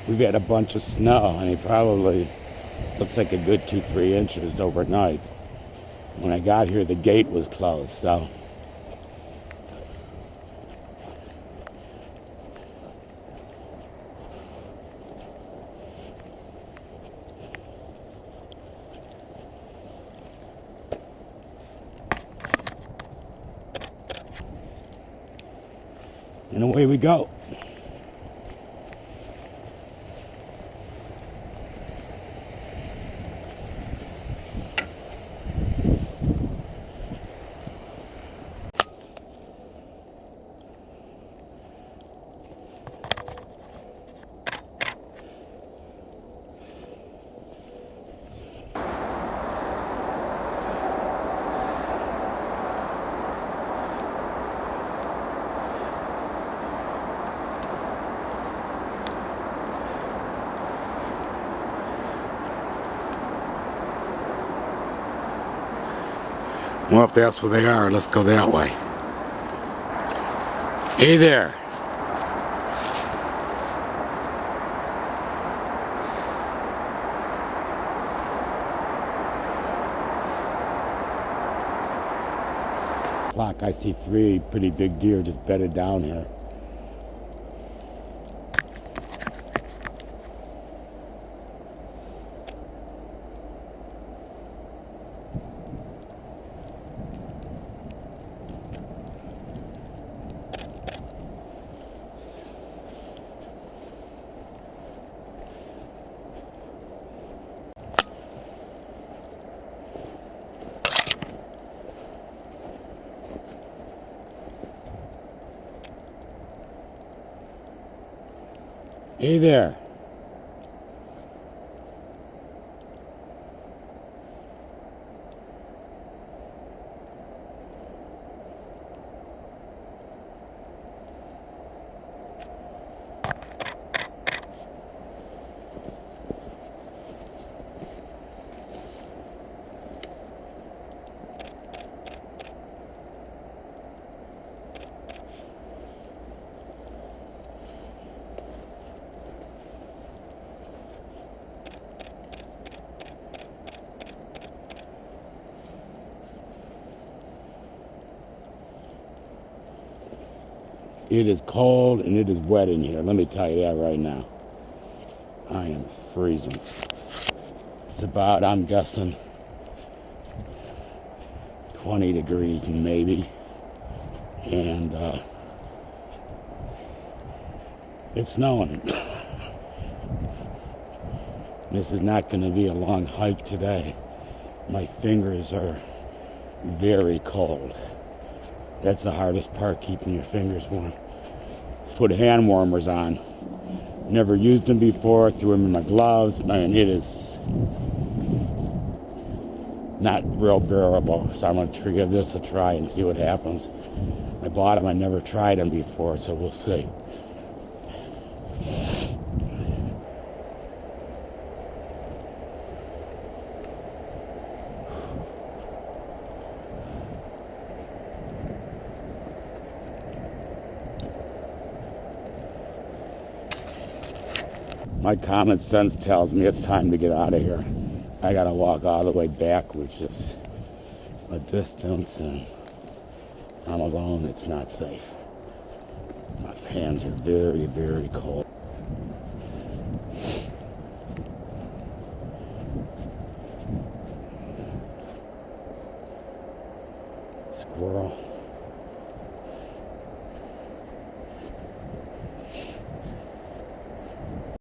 We've had a bunch of snow, and it probably looks like a good 2-3 inches overnight. When I got here, the gate was closed, so and away we go. Well, if that's where they are, let's go that way. Hey there. I see 3 pretty big deer just bedded down here. Hey there. It is cold and it is wet in here. Let me tell you that right now. I am freezing. It's about, I'm guessing, 20 degrees maybe. And it's snowing. This is not going to be a long hike today. My fingers are very cold. That's the hardest part, keeping your fingers warm. Put hand warmers on. Never used them before, threw them in my gloves. Man, it is not real bearable. So I'm going to give this a try and see what happens. I bought them, I never tried them before, so we'll see. My common sense tells me it's time to get out of here. I gotta walk all the way back, which is a distance, and I'm alone. It's not safe. My hands are very, very cold. Squirrel.